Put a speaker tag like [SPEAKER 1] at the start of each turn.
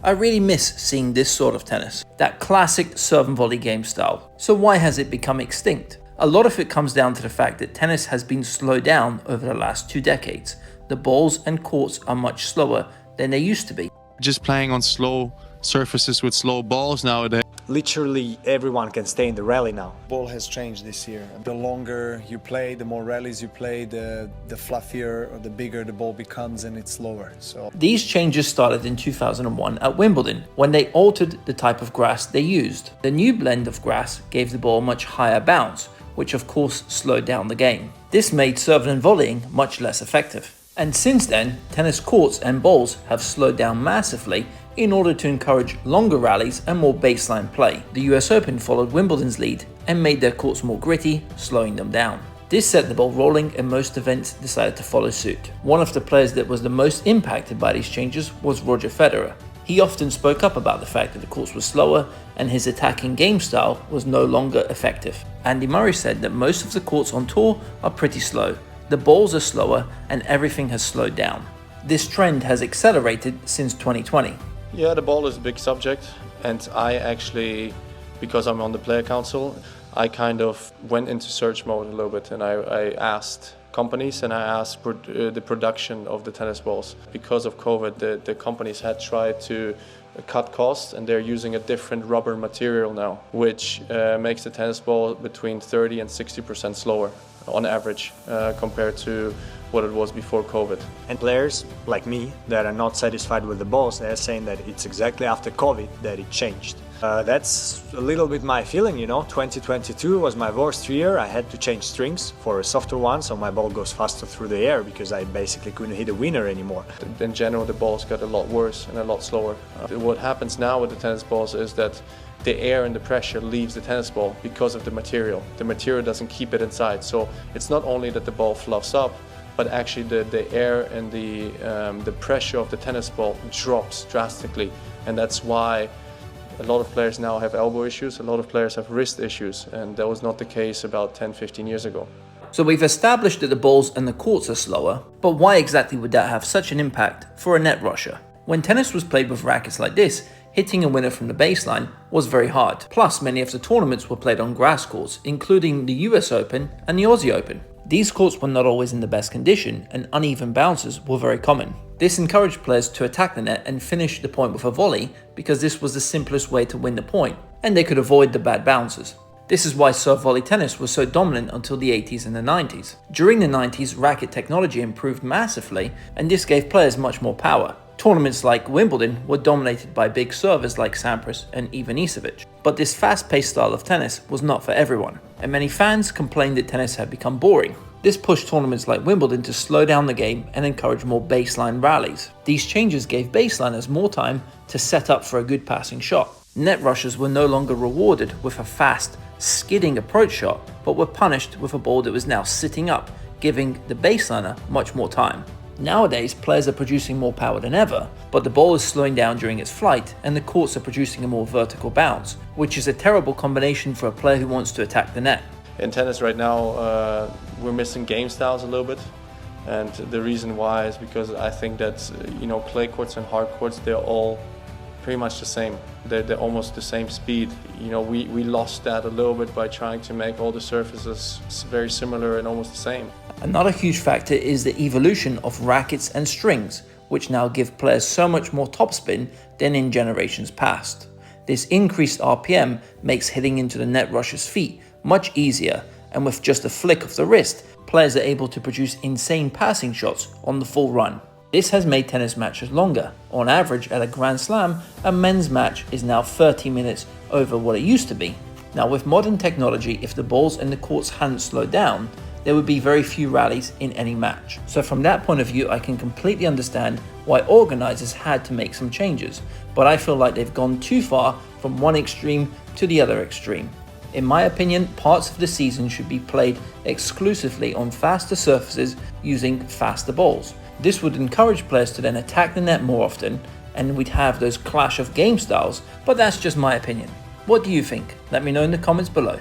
[SPEAKER 1] I really miss seeing this sort of tennis, that classic serve and volley game style. So why has it become extinct? A lot of it comes down to the fact that tennis has been slowed down over the last 2 decades. The balls and courts are much slower than they used to be.
[SPEAKER 2] Just playing on slow surfaces with slow balls nowadays.
[SPEAKER 3] Literally everyone can stay in the rally now.
[SPEAKER 4] Ball has changed this year. The longer you play, the more rallies you play, the fluffier or the bigger the ball becomes and it's slower. So
[SPEAKER 1] these changes started in 2001 at Wimbledon when they altered the type of grass they used. The new blend of grass gave the ball a much higher bounce, which of course slowed down the game. This made serving and volleying much less effective. And since then, tennis courts and balls have slowed down massively in order to encourage longer rallies and more baseline play. The US Open followed Wimbledon's lead and made their courts more gritty, slowing them down. This set the ball rolling and most events decided to follow suit. One of the players that was the most impacted by these changes was Roger Federer. He often spoke up about the fact that the courts were slower and his attacking game style was no longer effective. Andy Murray said that most of the courts on tour are pretty slow. The balls are slower and everything has slowed down. This trend has accelerated since 2020.
[SPEAKER 5] Yeah, the ball is a big subject, and I actually, because I'm on the player council, I kind of went into search mode a little bit, and I asked companies and I asked the production of the tennis balls. Because of COVID, the companies had tried to cut costs, and they're using a different rubber material now, which makes the tennis ball between 30 and 60% slower on average compared to what it was before COVID.
[SPEAKER 3] And players like me that are not satisfied with the balls, they're saying that it's exactly after COVID that it changed. That's a little bit my feeling, 2022 was my worst year. I had to change strings for a softer one, so my ball goes faster through the air because I basically couldn't hit a winner anymore.
[SPEAKER 5] In general, the balls got a lot worse and a lot slower. What happens now with the tennis balls is that the air and the pressure leaves the tennis ball because of the material. The material doesn't keep it inside, so it's not only that the ball fluffs up, but actually the air and the pressure of the tennis ball drops drastically, and that's why a lot of players now have elbow issues, a lot of players have wrist issues, and that was not the case about 10-15 years ago.
[SPEAKER 1] So we've established that the balls and the courts are slower, but why exactly would that have such an impact for a net rusher? When tennis was played with rackets like this, hitting a winner from the baseline was very hard. Plus, many of the tournaments were played on grass courts, including the US Open and the Aussie Open. These courts were not always in the best condition, and uneven bounces were very common. This encouraged players to attack the net and finish the point with a volley because this was the simplest way to win the point, and they could avoid the bad bounces. This is why serve volley tennis was so dominant until the 80s and the 90s. During the 90s, racket technology improved massively, and this gave players much more power. Tournaments like Wimbledon were dominated by big servers like Sampras and Ivanisevic. But this fast-paced style of tennis was not for everyone, and many fans complained that tennis had become boring. This pushed tournaments like Wimbledon to slow down the game and encourage more baseline rallies. These changes gave baseliners more time to set up for a good passing shot. Net rushers were no longer rewarded with a fast, skidding approach shot, but were punished with a ball that was now sitting up, giving the baseliner much more time. Nowadays, players are producing more power than ever, but the ball is slowing down during its flight and the courts are producing a more vertical bounce, which is a terrible combination for a player who wants to attack the net.
[SPEAKER 5] In tennis right now, we're missing game styles a little bit, and the reason why is because I think that clay courts and hard courts, they're all pretty much the same. They're almost the same speed. We lost that a little bit by trying to make all the surfaces very similar and almost the same.
[SPEAKER 1] Another huge factor is the evolution of rackets and strings, which now give players so much more topspin than in generations past. This increased RPM makes hitting into the net rusher's feet much easier, and with just a flick of the wrist, players are able to produce insane passing shots on the full run. This has made tennis matches longer. On average, at a Grand Slam, a men's match is now 30 minutes over what it used to be. Now, with modern technology, if the balls and the courts hadn't slowed down, there would be very few rallies in any match. So from that point of view, I can completely understand why organizers had to make some changes, but I feel like they've gone too far from one extreme to the other extreme. In my opinion, parts of the season should be played exclusively on faster surfaces using faster balls. This would encourage players to then attack the net more often, and we'd have those clash of game styles, but that's just my opinion. What do you think? Let me know in the comments below.